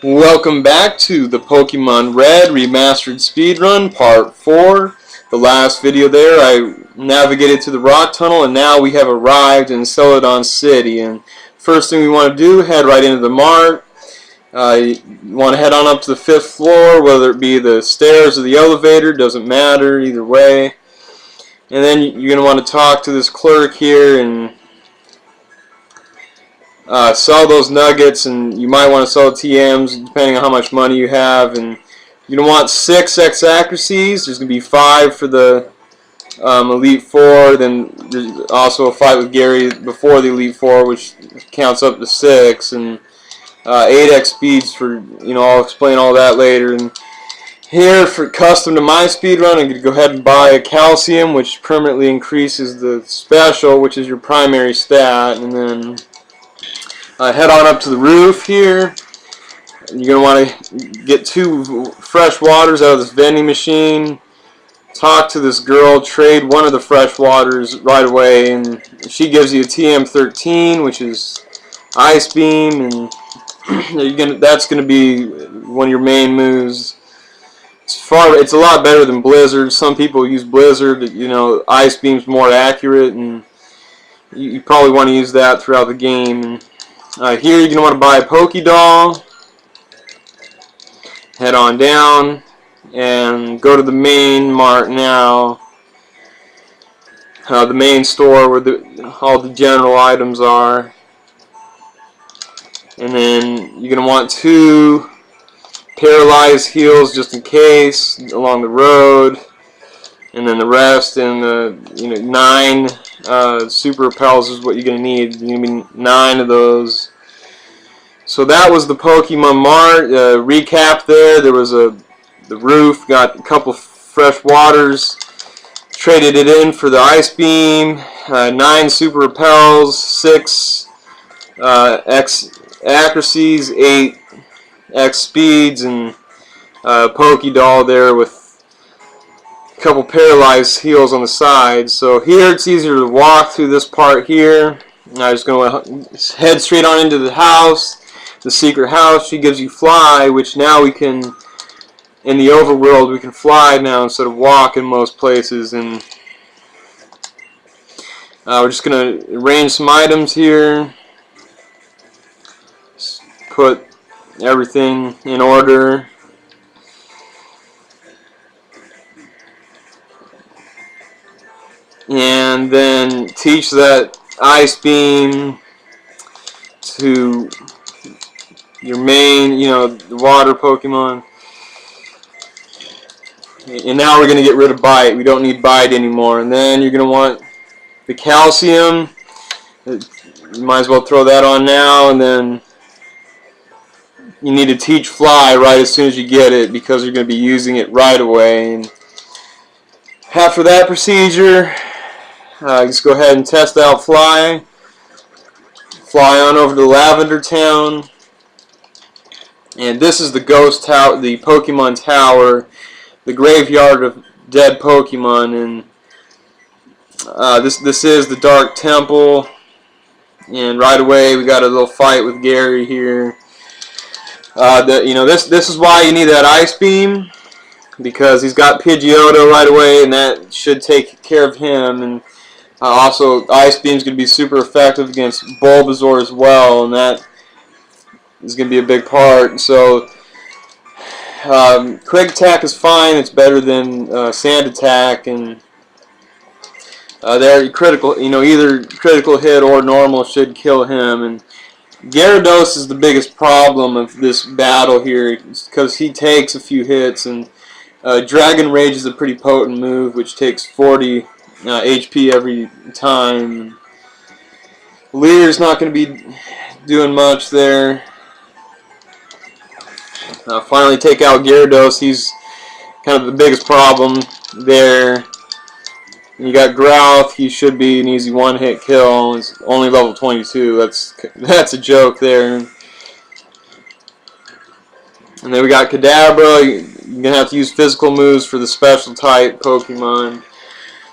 Welcome back to the Pokemon Red Remastered Speedrun Part 4. The last video there I navigated to the rock tunnel, and now we have arrived in Celadon City. And first thing we want to do, head right into the Mart. You want to head on up to the 5th floor, whether it be the stairs or the elevator, doesn't matter either way. And then you're going to want to talk to this clerk here and sell those nuggets, and you might want to sell TMs depending on how much money you have. And you're going to want 6 X Accuracies. There's going to be 5 for the Elite Four. Then there's also a fight with Gary before the Elite Four, which counts up to 6, and 8 X speeds for, I'll explain all that later. And here, for custom to my speedrun, I'm going to go ahead and buy a calcium, which permanently increases the special, which is your primary stat. And then head on up to the roof here. You're going to want to get 2 fresh waters out of this vending machine. Talk to this girl, trade one of the fresh waters right away, and she gives you a TM13, which is Ice Beam, and that's going to be one of your main moves. It's a lot better than Blizzard. Some people use Blizzard. Ice Beam's more accurate, and you probably want to use that throughout the game. Here you're going to want to buy a Pokedoll. Head on down and go to the main Mart now. The main store where all the general items are. And then you're going to want 2 paralyzed heals just in case along the road. And then the rest in the 9 Super Repels is what you're going to need. You're going to be 9 of those. So that was the Pokemon Mart. Recap there. There was the roof. Got a couple fresh waters. Traded it in for the Ice Beam. 9 Super Repels. 6 X Accuracies. 8 X Speeds. And Pokedoll there with a couple paralyzed heals on the side. So here it's easier to walk through this part here. I'm just going to head straight on into the house. The secret house. She gives you fly, which now we can, in the overworld, we can fly now instead of walk in most places. And we're just going to arrange some items here. Just put everything in order. And then teach that Ice Beam to your main, the water Pokemon. And now we're going to get rid of Bite. We don't need Bite anymore. And then you're going to want the calcium. You might as well throw that on now. And then you need to teach Fly right as soon as you get it, because you're going to be using it right away. And after that procedure, just go ahead and test out Fly. Fly on over to Lavender Town. And this is the Ghost Tower, the Pokemon Tower, the graveyard of dead Pokemon. And this is the Dark Temple. And right away we got a little fight with Gary here. This is why you need that Ice Beam, because he's got Pidgeotto right away, and that should take care of him. And also, Ice Beam's going to be super effective against Bulbasaur as well, and that is going to be a big part. So Quick Attack is fine. It's better than Sand Attack, and there critical, either critical hit or normal should kill him. And Gyarados is the biggest problem of this battle here, because he takes a few hits, and Dragon Rage is a pretty potent move, which takes 40 HP every time. Leer's not going to be doing much there. Finally take out Gyarados. He's kind of the biggest problem there. And you got Growth. He should be an easy one-hit kill. He's only level 22. That's a joke there. And then we got Kadabra. You're going to have to use physical moves for the special type Pokemon.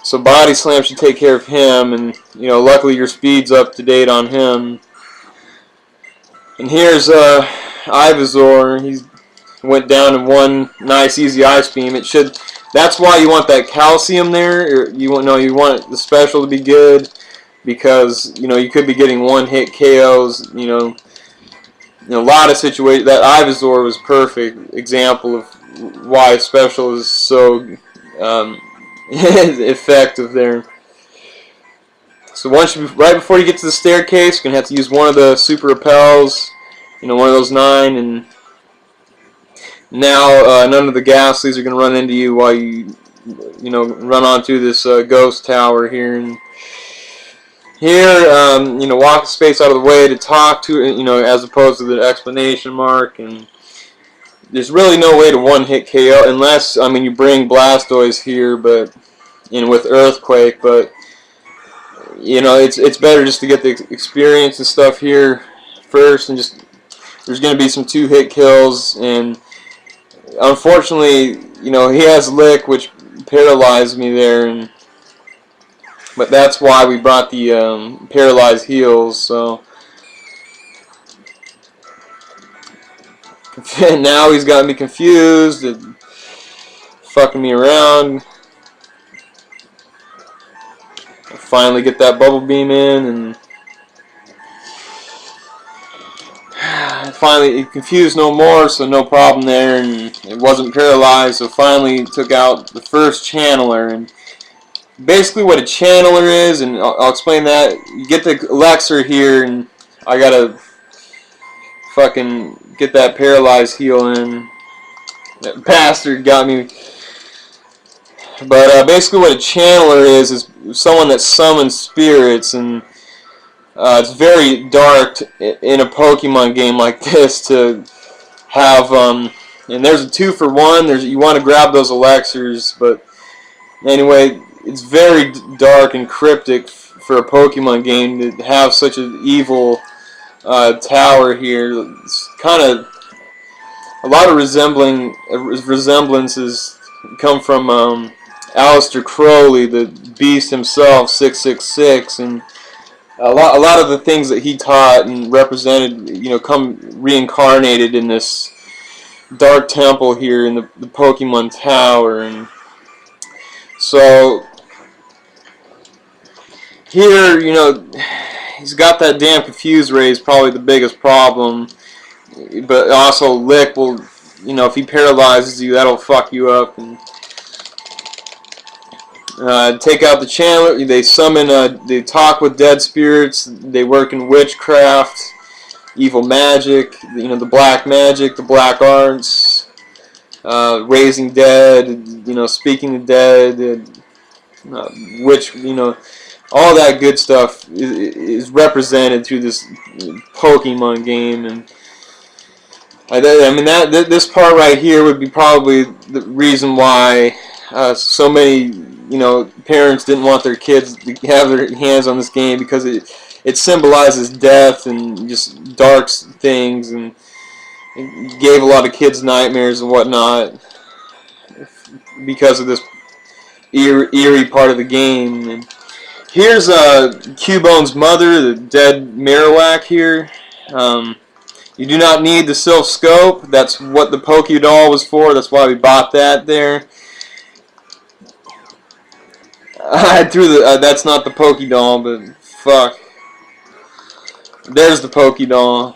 So Body Slam should take care of him. And, luckily your speed's up to date on him. And here's Ivysaur, he went down in one nice easy Ice Beam. It should. That's why you want that calcium there. You want the special to be good, because you could be getting one-hit KOs. In a lot of situations, that Ivysaur was perfect example of why special is so effective there. So right before you get to the staircase, you're gonna have to use one of the Super Repels, one of those 9, and now none of the Ghastlys are gonna run into you while you run onto this ghost tower here. And here, walk the space out of the way to talk to it, as opposed to the exclamation mark. And there's really no way to one-hit KO unless, you bring Blastoise here, but with Earthquake, but it's better just to get the experience and stuff here first, and there's going to be some 2-hit kills, and unfortunately, he has Lick, which paralyzed me there, but that's why we brought the paralyzed heals. So now he's got me confused and fucking me around. Finally get that bubble beam in, and finally it confused no more, so no problem there, and it wasn't paralyzed. So finally took out the first channeler. And basically what a channeler is, and I'll explain that. You get the elixir here, and I gotta fucking get that paralyzed heal in. That bastard got me. But basically what a channeler is someone that summons spirits, and it's very dark in a Pokemon game like this to have, and there's a 2-for-1, you want to grab those elixirs, but anyway, it's very dark and cryptic for a Pokemon game to have such an evil tower here. It's kind of a lot of resemblances come from Aleister Crowley, the Beast himself, 666, and a lot of the things that he taught and represented, come reincarnated in this dark temple here in the Pokemon Tower. And so here, he's got that damn Confuse Ray is probably the biggest problem, but also Lick will, if he paralyzes you, that'll fuck you up. And take out the channeler. They summon, they talk with dead spirits. They work in witchcraft, evil magic, the black magic, the black arts, raising dead, speaking to dead, which, all that good stuff is represented through this Pokemon game. And this part right here would be probably the reason why so many parents didn't want their kids to have their hands on this game, because it symbolizes death and just dark things, and it gave a lot of kids nightmares and whatnot because of this eerie part of the game. And here's Cubone's mother, the dead Marowak here. You do not need the SIlph Scope. That's what the Pokedoll was for. That's why we bought that there. I threw the. That's not the Pokedoll, but fuck. There's the Pokedoll.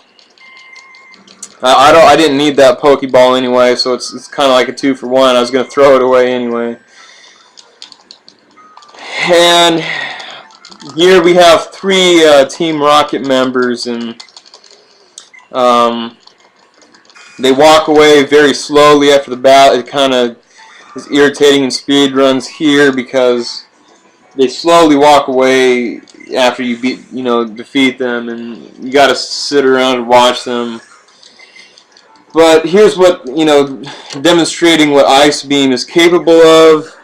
I didn't need that Pokeball anyway, so it's kind of like a 2-for-1. I was gonna throw it away anyway. And here we have 3 Team Rocket members, and they walk away very slowly after the battle. It kind of is irritating in speed runs here because they slowly walk away after you defeat them, and you gotta sit around and watch them. But here's what, demonstrating what Ice Beam is capable of.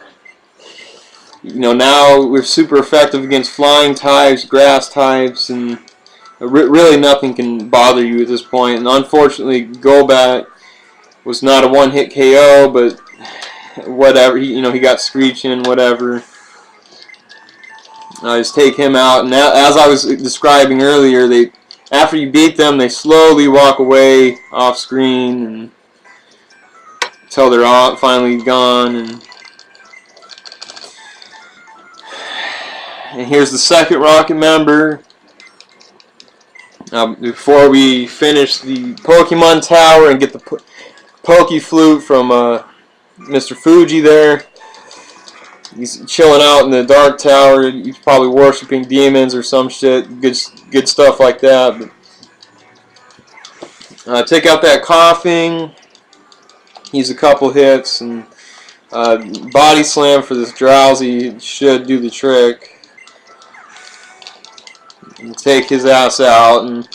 Now we're super effective against flying types, grass types, and really nothing can bother you at this point. And unfortunately, Golbat was not a one-hit KO, but whatever, he got screeching, whatever. I just take him out, and as I was describing earlier, after you beat them, they slowly walk away off screen and until they're all finally gone. And here's the second rocket member. Before we finish the Pokemon Tower and get the Poke Flute from Mr. Fuji there. He's chilling out in the Dark Tower. He's probably worshipping demons or some shit. Good stuff like that. But, take out that coughing. He's a couple hits. And body slam for this drowsy should do the trick. And take his ass out. And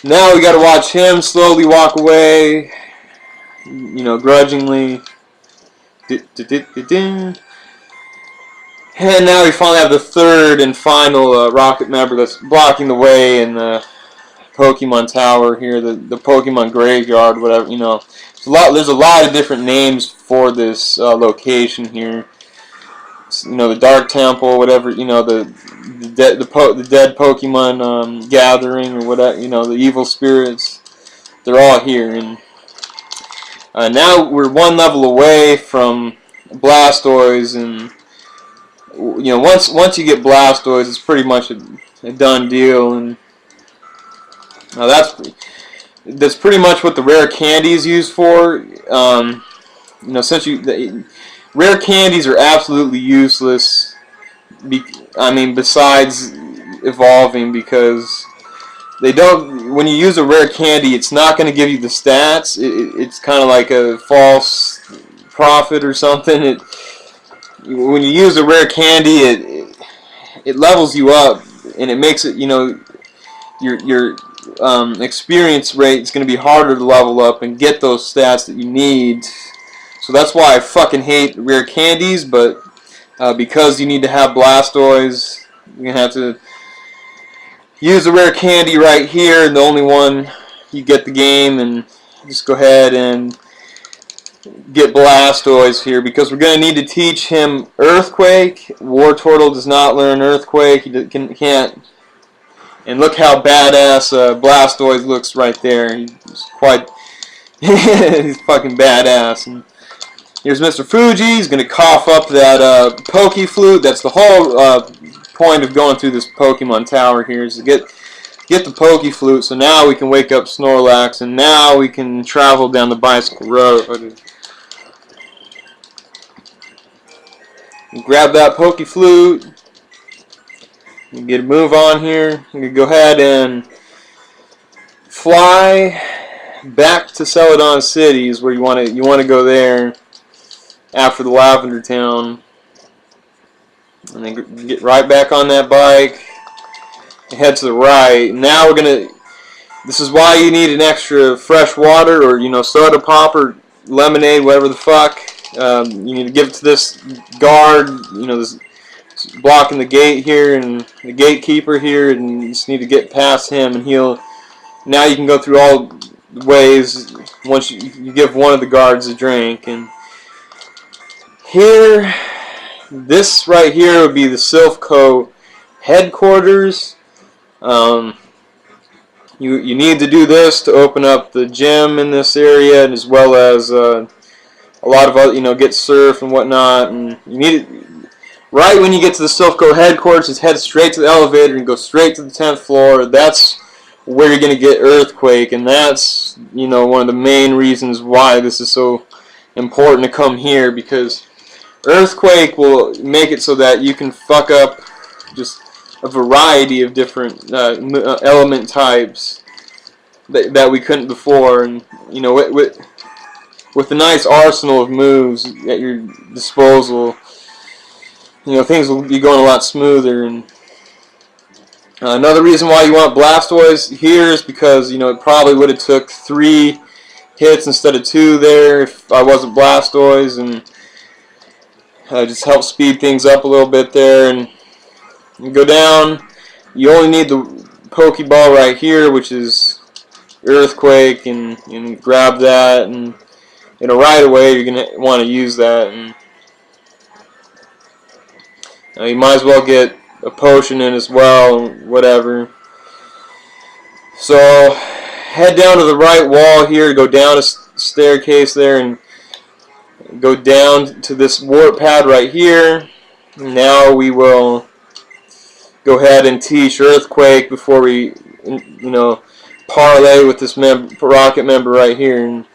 now we gotta watch him slowly walk away. You know, grudgingly. And now we finally have the third and final rocket member that's blocking the way in the Pokemon Tower here, the Pokemon Graveyard, whatever, you know. There's a lot of different names for this location here. You know, the Dark Temple, whatever, you know, the dead Pokemon gathering or whatever, you know, the evil spirits. They're all here, and now we're one level away from Blastoise, and you know, once you get Blastoise, it's pretty much a done deal, and that's pretty much what the rare candy is used for. You know, since rare candies are absolutely useless. I mean, besides evolving, because they don't. When you use a rare candy, it's not going to give you the stats. It's kind of like a false prophet or something. When you use a rare candy, it levels you up, and it makes it, you know, your experience rate is going to be harder to level up and get those stats that you need. So that's why I fucking hate rare candies. But because you need to have Blastoise, you're gonna have to use a rare candy right here, and the only one you get the game, and just go ahead and get Blastoise here, because we're going to need to teach him Earthquake. Wartortle does not learn Earthquake. He can't. And look how badass Blastoise looks right there. He's quite... he's fucking badass. And here's Mr. Fuji. He's going to cough up that Poke Flute. That's the whole point of going through this Pokemon Tower here, is to get the Poke Flute. So now we can wake up Snorlax, and now we can travel down the bicycle road. Grab that Poke Flute. You get a move on here. You can go ahead and fly back to Celadon City, is where you want to go there after the Lavender Town, and then get right back on that bike and head to the right. Now we're gonna. This is why you need an extra fresh water, or, you know, soda pop or lemonade, whatever the fuck. You need to give it to this guard, you know, this blocking the gate here, and the gatekeeper here, and you just need to get past him, and now you can go through all the ways once you give one of the guards a drink. And here, this right here would be the SIlph Co Headquarters. You need to do this to open up the gym in this area, and as well as a lot of other, you know, get surf and whatnot. And you need it right when you get to the SIlph Co Headquarters. Just head straight to the elevator and go straight to the 10th floor. That's where you're gonna get Earthquake, and that's, you know, one of the main reasons why this is so important to come here, because Earthquake will make it so that you can fuck up just a variety of different element types that we couldn't before. And, you know, with a nice arsenal of moves at your disposal, you know, things will be going a lot smoother. And another reason why you want Blastoise here is because, you know, it probably would have took 3 hits instead of 2 there if I wasn't Blastoise, and just help speed things up a little bit there. And you go down, you only need the Pokeball right here, which is Earthquake, and grab that, and, you know, right away you're going to want to use that. And you might as well get a potion in as well, whatever. So head down to the right wall here, go down a staircase there, and go down to this warp pad right here. Now we will go ahead and teach Earthquake before we, parlay with this rocket member right here. And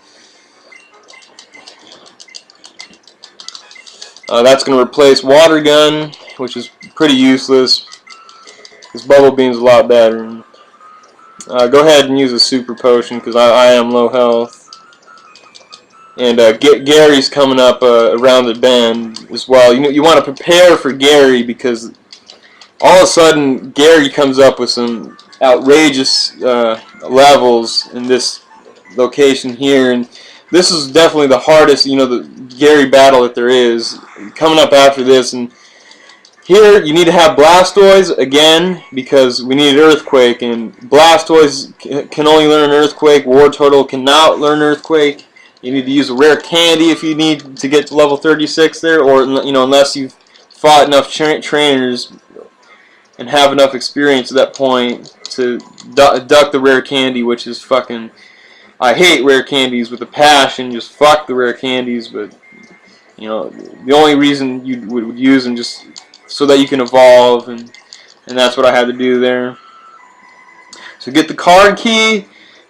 that's going to replace Water Gun, which is pretty useless. This Bubble Beam's a lot better. Go ahead and use a Super Potion because I am low health. And Gary's coming up around the bend as well. You want to prepare for Gary because all of a sudden Gary comes up with some outrageous levels in this location here, and this is definitely the hardest, the Gary battle that there is coming up after this. And here you need to have Blastoise again because we need Earthquake, and Blastoise can only learn Earthquake. Wartortle cannot learn Earthquake. You need to use a rare candy if you need to get to level 36 there, or unless you've fought enough trainers and have enough experience at that point to duck the rare candy, which is fucking. I hate rare candies with a passion. Just fuck the rare candies, but the only reason you would use them just so that you can evolve, and that's what I had to do there. So get the card key.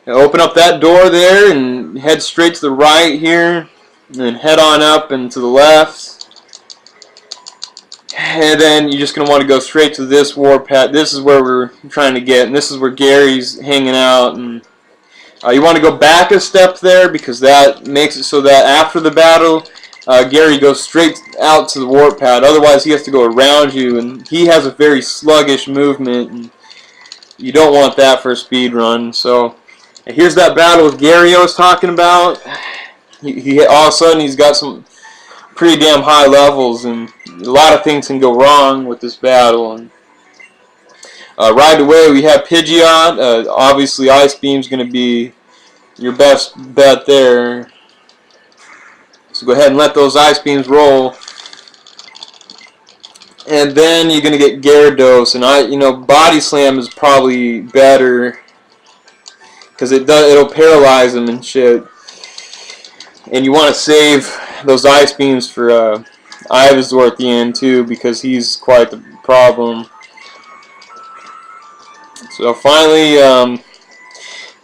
Open up that door there and head straight to the right here, and then head on up and to the left, and then you're just going to want to go straight to this warp pad. This is where we're trying to get, and this is where Gary's hanging out. And you want to go back a step there because that makes it so that after the battle Gary goes straight out to the warp pad. Otherwise he has to go around you, and he has a very sluggish movement, and you don't want that for a speed run. So here's that battle with Gary I was talking about. He all of a sudden he's got some pretty damn high levels, and a lot of things can go wrong with this battle. And right away we have Pidgeot. Obviously Ice Beam's going to be your best bet there. So go ahead and let those Ice Beams roll. And then you're going to get Gyarados, and Body Slam is probably better because it'll paralyze him and shit. And you want to save those Ice Beams for Ivysaur at the end too, because he's quite the problem. So finally,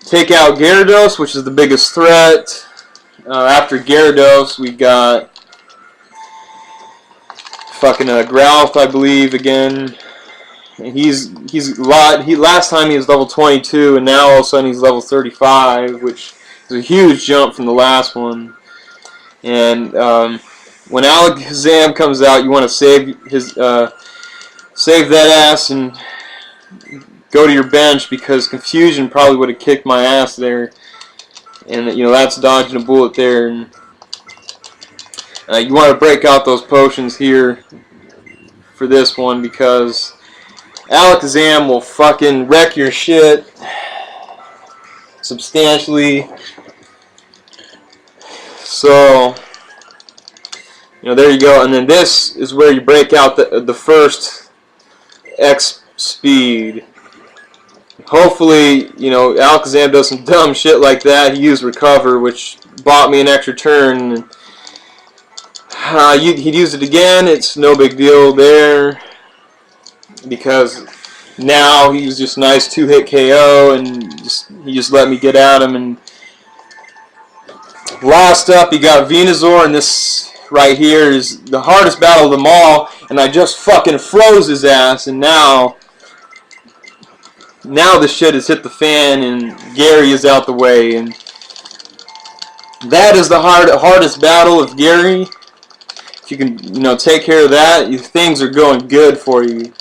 take out Gyarados, which is the biggest threat. After Gyarados, we got fucking Growlithe, I believe, again. And last time he was level 22, and now all of a sudden he's level 35, which is a huge jump from the last one. And when Alakazam comes out, you want to save that ass and go to your bench, because Confusion probably would have kicked my ass there. And that's dodging a bullet there. And you want to break out those potions here for this one, because Alakazam will fucking wreck your shit substantially. So there you go. And then this is where you break out the first X speed. Hopefully, Alakazam does some dumb shit like that. He used Recover, which bought me an extra turn. He'd use it again. It's no big deal there, because now he was just nice 2-hit KO, and he just let me get at him. And last up, you got Venusaur, and this right here is the hardest battle of them all. And I just fucking froze his ass, and now the shit has hit the fan, and Gary is out the way. And that is the hardest battle of Gary. If you can, take care of that, things are going good for you.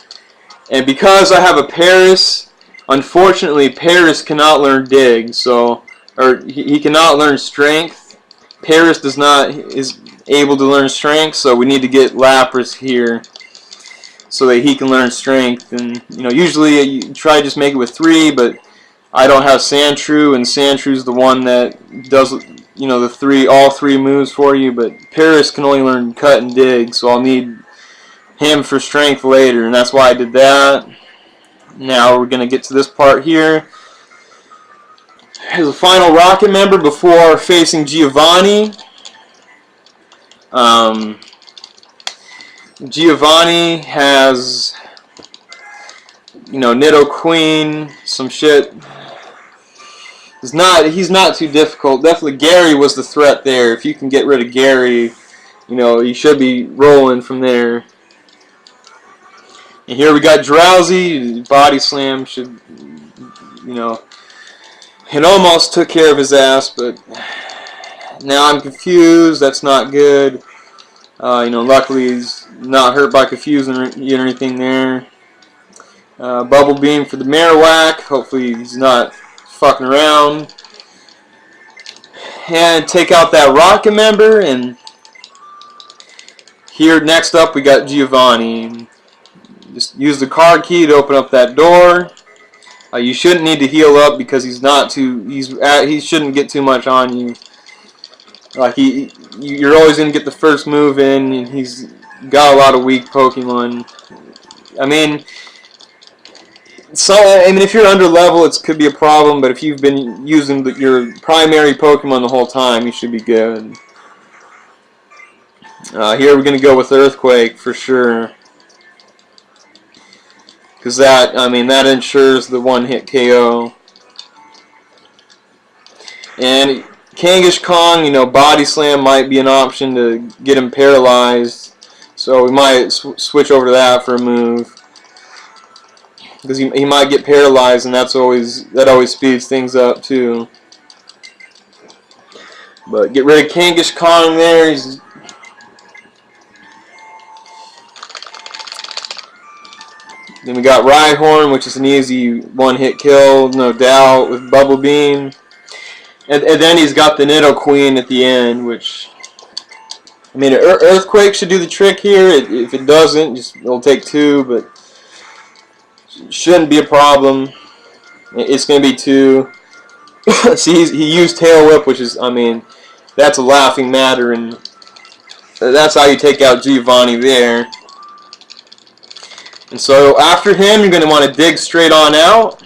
And because I have a Paris, unfortunately, Paris cannot learn Dig, or he cannot learn Strength. Paris is able to learn Strength, so we need to get Lapras here so that he can learn Strength. And usually you try to just make it with 3, but I don't have Sandshrew, and Sandshrew is the one that does all 3 moves for you. But Paris can only learn Cut and Dig, so I'll need him for Strength later, and that's why I did that. Now we're gonna get to this part here. As a final rocket member before facing Giovanni. Giovanni has, you know, Nidoqueen, some shit. He's not too difficult. Definitely Gary was the threat there. If you can get rid of Gary, you know, you should be rolling from there. And here we got Drowsy. Body Slam should, you know, it almost took care of his ass, but now I'm confused. That's not good. You know, luckily he's not hurt by confusing or anything there. Bubble Beam for the Marowak. Hopefully he's not fucking around. And take out that rocket member. And here next up we got Giovanni. Just use the card key to open up that door. You shouldn't need to heal up because he's not too. He shouldn't get too much on you. Like you're always gonna get the first move in, and he's got a lot of weak Pokemon. I mean, if you're under level, it could be a problem. But if you've been using your primary Pokemon the whole time, you should be good. Here we're gonna go with Earthquake for sure. Because that ensures the one-hit KO. And Kangaskhan, you know, Body Slam might be an option to get him paralyzed. So we might switch over to that for a move. Because he might get paralyzed, and that always speeds things up too. But get rid of Kangaskhan there. Then we got Rhyhorn, which is an easy one-hit kill, no doubt, with Bubble Beam. And then he's got the Nidoqueen at the end, which, I mean, Earthquake should do the trick here. If it doesn't, it'll take two, but it shouldn't be a problem. It's going to be two. See, he used Tail Whip, which is, I mean, that's a laughing matter, and that's how you take out Giovanni there. And so after him, you're going to want to dig straight on out,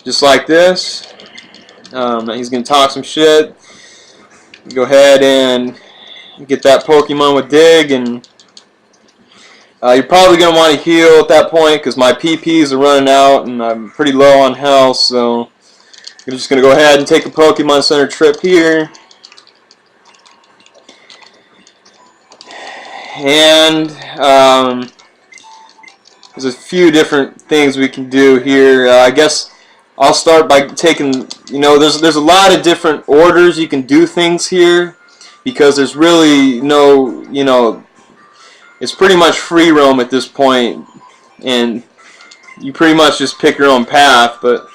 just like this. He's going to talk some shit. Go ahead and get that Pokemon with dig, and you're probably going to want to heal at that point because my PPs are running out and I'm pretty low on health, so I'm just going to go ahead and take a Pokemon Center trip here. And there's a few different things we can do here. I guess I'll start by taking, you know, there's a lot of different orders you can do things here because there's really no, you know, it's pretty much free roam at this point, and you pretty much just pick your own path. But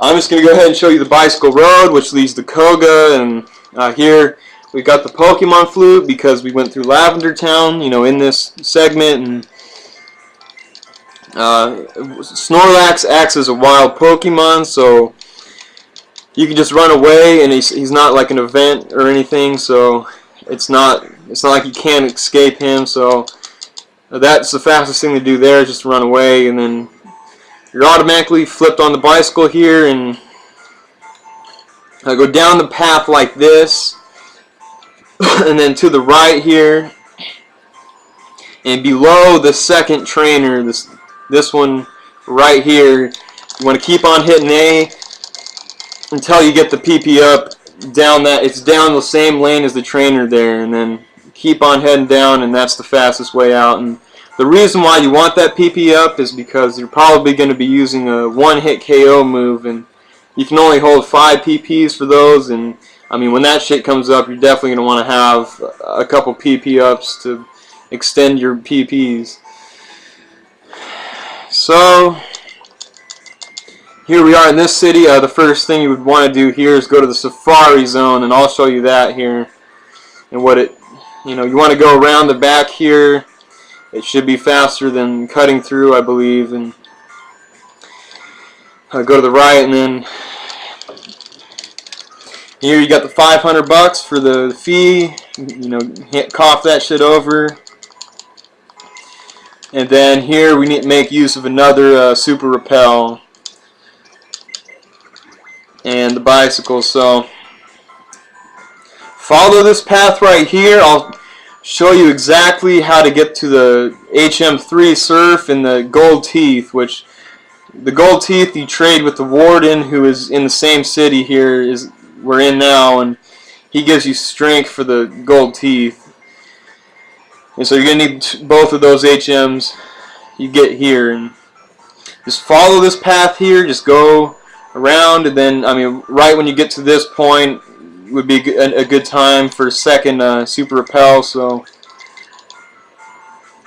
I'm just going to go ahead and show you the bicycle road, which leads to Koga, and here we've got the Pokemon flute because we went through Lavender Town, you know, in this segment, and Snorlax acts as a wild Pokemon, so you can just run away, and he's not like an event or anything, so it's not like you can't escape him. So that's the fastest thing to do there, is just run away, and then you're automatically flipped on the bicycle here, and go down the path like this. And then to the right here, and below the second trainer, this one right here, you want to keep on hitting A until you get the PP up down that. It's down the same lane as the trainer there, and then keep on heading down, and that's the fastest way out. And the reason why you want that PP up is because you're probably going to be using a one-hit KO move, and you can only hold 5 PPs for those, and I mean, when that shit comes up, you're definitely going to want to have a couple PP ups to extend your PPs. So, here we are in this city. The first thing you would want to do here is go to the Safari Zone, and I'll show you that here. And what it, you know, you want to go around the back here. It should be faster than cutting through, I believe. And go to the right, and then here you got the $500 for the fee. You know, cough that shit over. And then here we need to make use of another Super Repel. and the bicycle. So follow this path right here. I'll show you exactly how to get to the HM3 Silph and the gold teeth, which the gold teeth you trade with the Warden, who is in the same city here is we're in now, and he gives you strength for the gold teeth. And so you're going to need both of those HMs you get here. And just follow this path here, just go around, and then, I mean, right when you get to this point would be a good time for a second Super Repel, so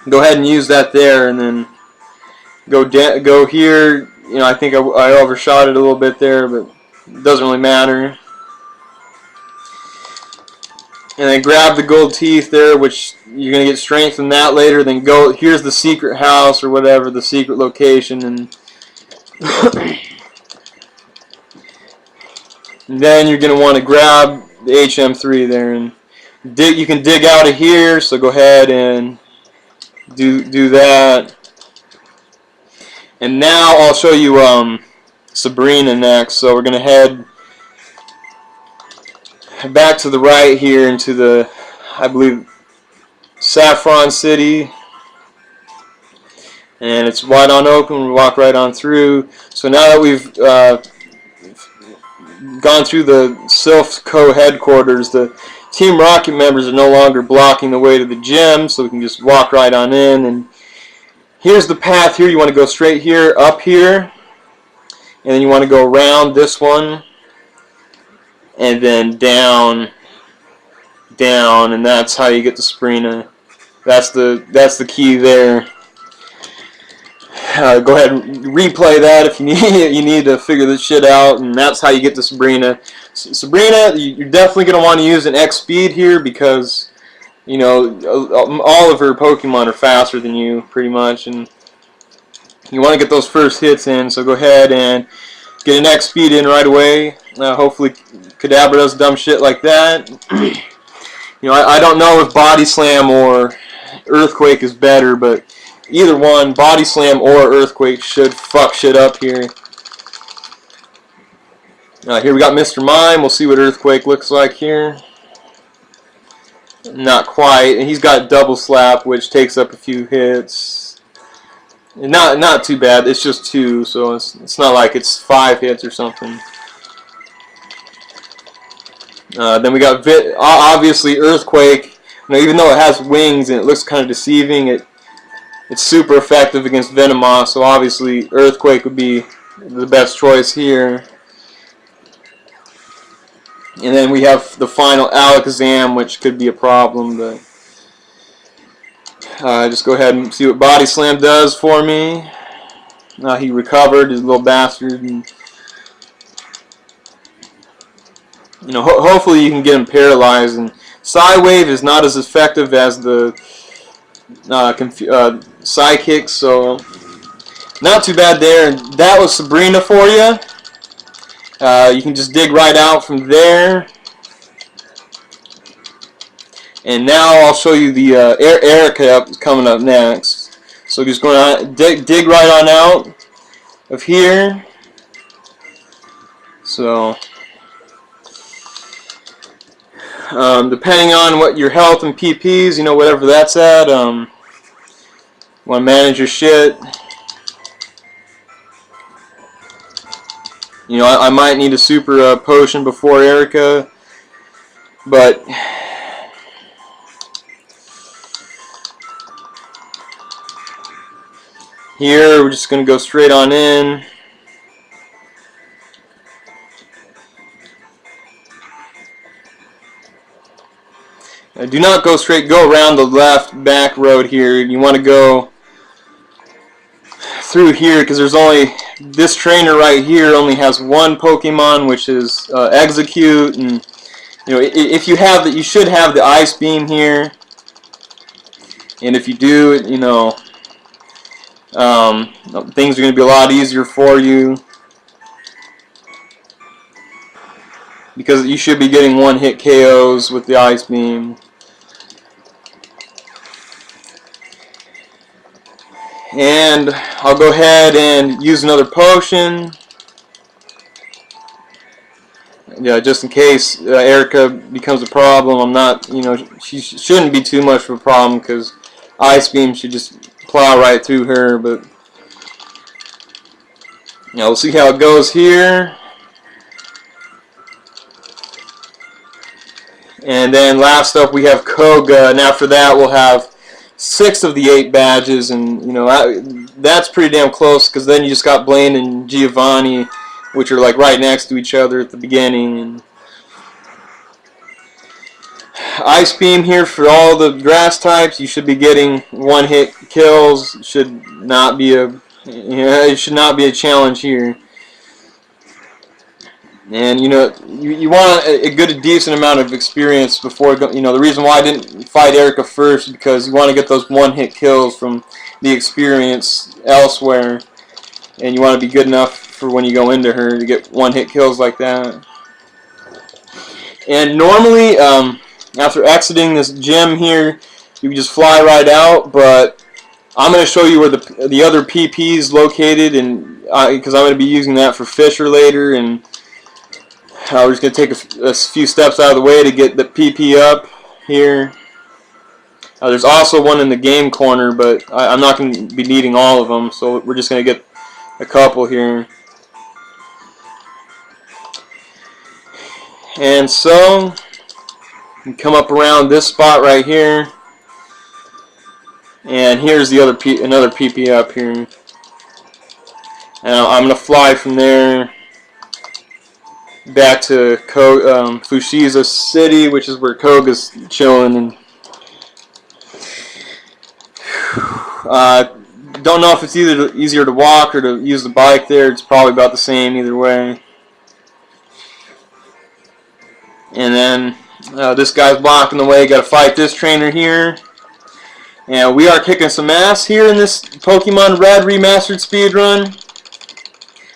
go ahead and use that there, and then go here. You know, I think I overshot it a little bit there, but it doesn't really matter. And then grab the gold teeth there, which you're going to get strength from that later. Then go, here's the secret house or whatever, the secret location, and then you're going to want to grab the HM3 there, and you can dig out of here, so go ahead and do that. And now I'll show you Sabrina next. So we're going to head back to the right here into the, I believe, Saffron City. And it's wide on open. We walk right on through. So now that we've gone through the SIlph Co Headquarters, the Team Rocket members are no longer blocking the way to the gym, so we can just walk right on in. And here's the path here. You want to go straight here, up here, and then you want to go around this one, and then down, and that's how you get to Sabrina. That's the key there. Go ahead and replay that if you need to figure this shit out, and that's how you get to Sabrina. Sabrina, you're definitely going to want to use an X speed here because, you know, all of her Pokemon are faster than you, pretty much, and you want to get those first hits in, so go ahead and get an X speed in right away. Hopefully Kadabra does dumb shit like that. You know, I don't know if Body Slam or Earthquake is better, but either one, Body Slam or Earthquake, should fuck shit up here. Here we got Mr. Mime. We'll see what Earthquake looks like here. Not quite. And he's got Double Slap, which takes up a few hits. Not too bad. It's just 2, so it's not like it's 5 hits or something. Then we got obviously Earthquake. You know, even though it has wings and it looks kind of deceiving, it's super effective against Venomoth. So obviously Earthquake would be the best choice here. And then we have the final Alakazam, which could be a problem, but just go ahead and see what Body Slam does for me. He recovered, his little bastard, and you know, hopefully you can get him paralyzed. And Psy-Wave is not as effective as the Psychic, so not too bad there. And that was Sabrina for you. You can just dig right out from there. And now I'll show you the Erika coming up next. So just going on, dig right on out of here. So depending on what your health and PPs, you know, whatever that's at, want to manage your shit. You know, I might need a super potion before Erika, but here we're just going to go straight on in. Do not go straight, go around the left back road here. You want to go through here because there's only, this trainer right here only has one Pokemon, which is Execute, and you know, if you have that, you should have the Ice Beam here, and if you do, you know, things are going to be a lot easier for you because you should be getting one-hit KOs with the Ice Beam. And I'll go ahead and use another potion. yeah, just in case Erika becomes a problem. I'm not, you know, she shouldn't be too much of a problem because Ice Beam should just plow right through her. But you know, we'll see how it goes here. And then last up we have Koga, and after that we'll have 6 of the 8 badges, and you know that's pretty damn close because then you just got Blaine and Giovanni, which are like right next to each other at the beginning. And Ice Beam here for all the grass types. You should be getting 1-hit kills. Should not be a it should not be a challenge here. And you know you want a decent amount of experience before, you know, the reason why I didn't fight Erika first is because you want to get those 1-hit kills from the experience elsewhere, and you want to be good enough for when you go into her to get 1-hit kills like that. And normally after exiting this gym here you can just fly right out, but I'm going to show you where the other PP is located, and because I'm going to be using that for Fisher later, and we're just going to take a few steps out of the way to get the PP up here. There's also one in the game corner, but I'm not going to be needing all of them, so we're just going to get a couple here. And so, you come up around this spot right here, and here's the another PP up here. And I'm going to fly from there back to Fuji City, which is where Koga's chilling. And don't know if it's easier to walk or to use the bike there. It's probably about the same either way. And then this guy's blocking the way. Got to fight this trainer here. And we are kicking some ass here in this Pokemon Red Remastered speedrun.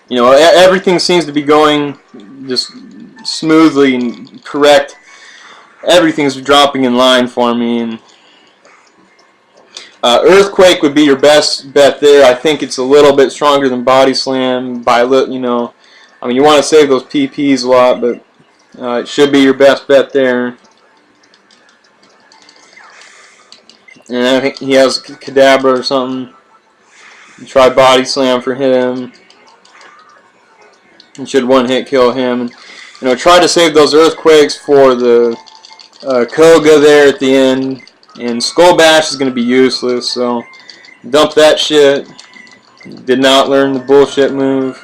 You know, everything seems to be going just smoothly and correct. Everything's dropping in line for me. And Earthquake would be your best bet there. I think it's a little bit stronger than Body Slam by you know. I mean, you want to save those PPs a lot, but it should be your best bet there. And I think he has Kadabra or something. Try Body Slam for him. You should 1-hit kill him. And, you know, try to save those Earthquakes for the Koga there at the end. And Skull Bash is going to be useless, so dump that shit. Did not learn the bullshit move.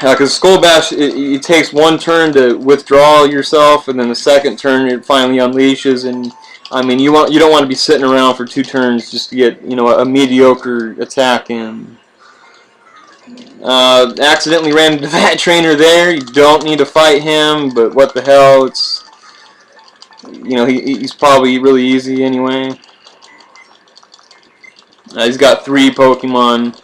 Because Skull Bash, it takes 1 turn to withdraw yourself, and then the second turn it finally unleashes. And I mean, you don't want to be sitting around for 2 turns just to get, you know, a mediocre attack in. Accidentally ran into that trainer there. You don't need to fight him, but what the hell? It's, you know, he's probably really easy anyway. He's got 3 Pokemon.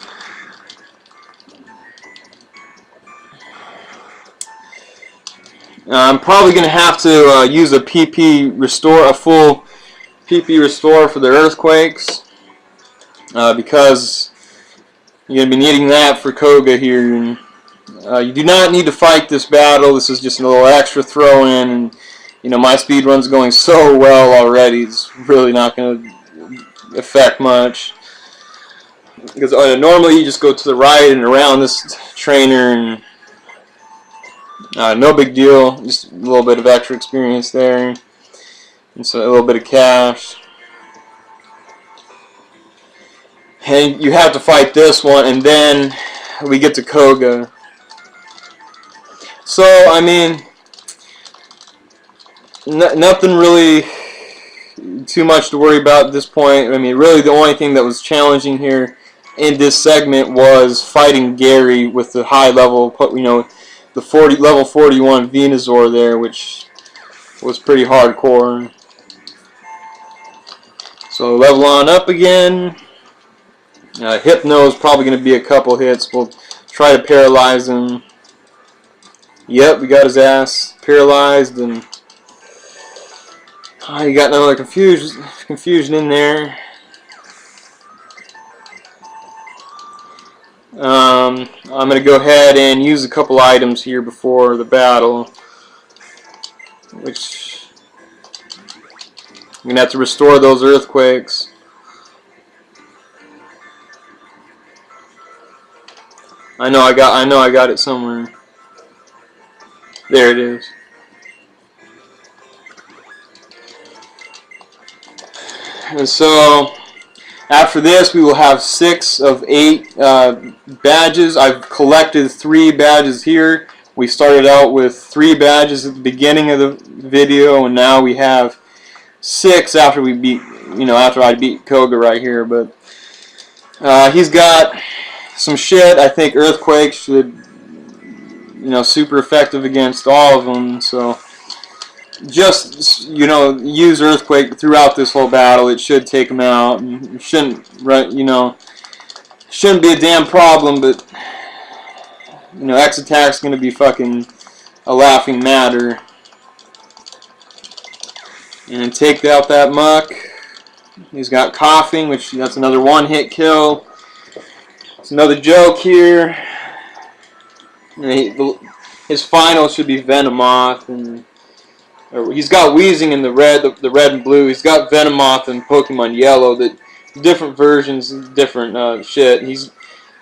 I'm probably going to have to use a PP restore, a full PP restore for the Earthquakes, because you're going to be needing that for Koga here. And you do not need to fight this battle. This is just a little extra throw in. And you know, my speed run's going so well already. It's really not going to affect much. Because normally you just go to the right and around this trainer, and no big deal. Just a little bit of extra experience there, and so a little bit of cash. And you have to fight this one, and then we get to Koga. So, I mean, nothing really too much to worry about at this point. I mean, really the only thing that was challenging here in this segment was fighting Gary with the high level, you know, the level 41 Venusaur there, which was pretty hardcore. So level on up again. Hypno is probably going to be a couple hits. We'll try to paralyze him. Yep, we got his ass paralyzed, and you got another confusion in there. I'm going to go ahead and use a couple items here before the battle, which I'm going to have to restore those earthquakes. I know I got it somewhere. There it is. And so after this, we will have 6 of 8 badges. I've collected 3 badges here. We started out with 3 badges at the beginning of the video, and now we have 6 after we beat, after I beat Koga right here. But he's got some shit. I think Earthquake should, super effective against all of them. So just, use Earthquake throughout this whole battle. It should take him out. And it shouldn't, shouldn't be a damn problem, but, X attack's going to be fucking a laughing matter. And take out that muck. He's got coughing, which that's another one-hit kill. It's another joke here. And his final should be Venomoth, and he's got Wheezing in the red and blue. He's got Venomoth and Pokemon Yellow. That different versions, different shit. He's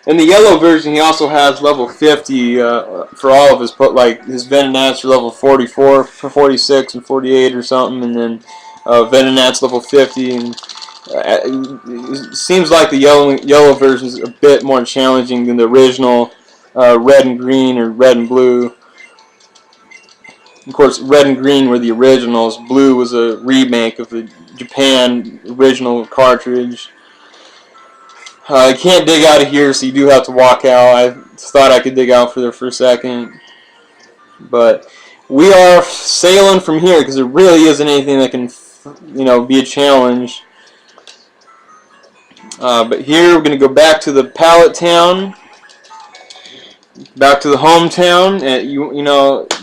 in the yellow version. He also has level 50 for all of his his Venonats are level 44, 46, and 48 or something, and then Venonats level 50. And it seems like the yellow version is a bit more challenging than the original red and green or red and blue. Of course, red and green were the originals. Blue was a remake of the Japan original cartridge. I can't dig out of here, so you do have to walk out. I thought I could dig out for there for a second. But we are sailing from here because there really isn't anything that can, be a challenge. But here we're going to go back to the Pallet Town. Back to the hometown.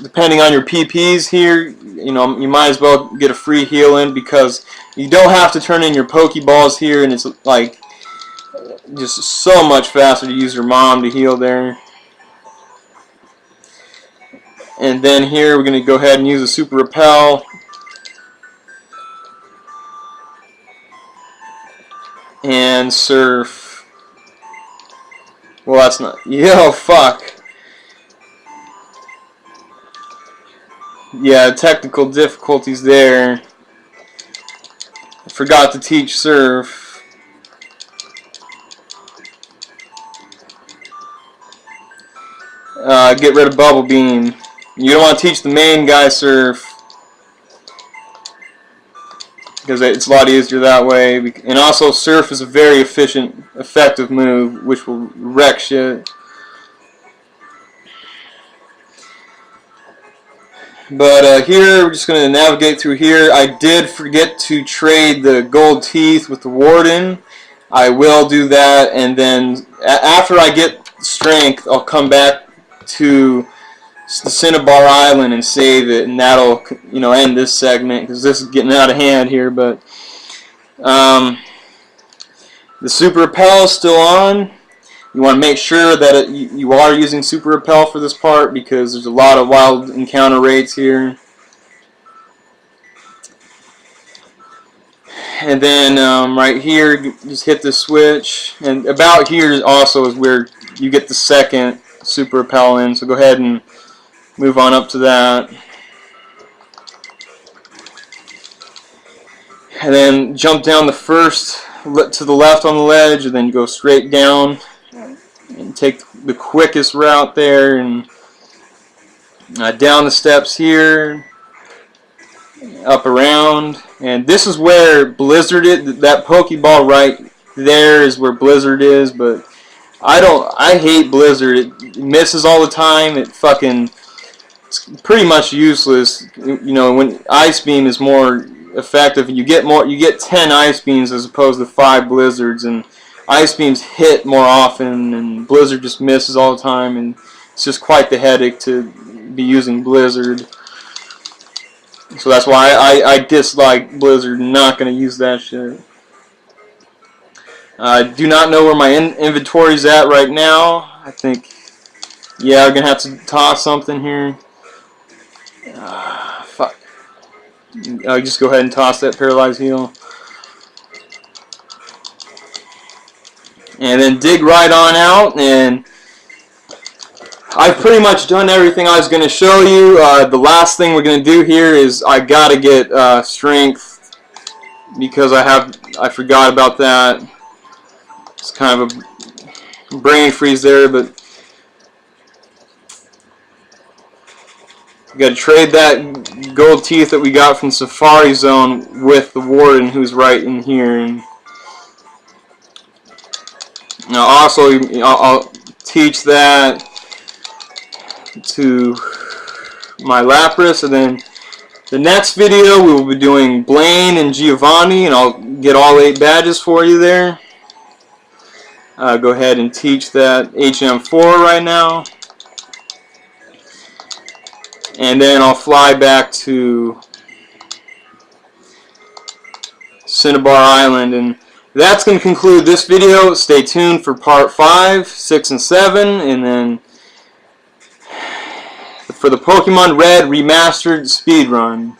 Depending on your PPs here, you might as well get a free heal in because you don't have to turn in your Pokeballs here, and it's like just so much faster to use your mom to heal there. And then here we're going to go ahead and use a Super Repel. And Surf. Well, that's not... Yo, fuck. Yeah, technical difficulties there. I forgot to teach Surf. Get rid of Bubble Beam. You don't want to teach the main guy Surf, because it's a lot easier that way. And also, Surf is a very efficient, effective move, which will wreck shit. But here, we're just going to navigate through here. I did forget to trade the gold teeth with the Warden. I will do that, and then after I get strength, I'll come back to the Cinnabar Island and save it, and that'll end this segment because this is getting out of hand here. But the Super Repel is still on. You want to make sure that you are using Super Repel for this part because there's a lot of wild encounter rates here. And then right here, just hit the switch, and about here also is where you get the second Super Repel in. So go ahead and move on up to that. And then jump down the first to the left on the ledge, and then go straight down and take the quickest route there, and down the steps here, up around. And this is where Blizzard is. That Pokeball right there is where Blizzard is, but I hate Blizzard. It misses all the time. It's pretty much useless. When Ice Beam is more effective, you get 10 Ice Beams as opposed to 5 Blizzards, and Ice Beams hit more often, and Blizzard just misses all the time, and it's just quite the headache to be using Blizzard. So that's why I dislike Blizzard. Not going to use that shit. I do not know where my inventory is at right now. I think, yeah, I'm going to have to toss something here. Fuck. I'll just go ahead and toss that paralyzed heal. And then dig right on out, and I've pretty much done everything I was going to show you. The last thing we're going to do here is I got to get strength, because I forgot about that. It's kind of a brain freeze there, but we got to trade that gold teeth that we got from Safari Zone with the Warden, who's right in here. And now also, I'll teach that to my Lapras, and then the next video we will be doing Blaine and Giovanni, and I'll get all 8 badges for you there. Go ahead and teach that HM4 right now, and then I'll fly back to Cinnabar Island, and that's going to conclude this video. Stay tuned for part 5, 6, and 7, and then for the Pokemon Red Remastered speedrun.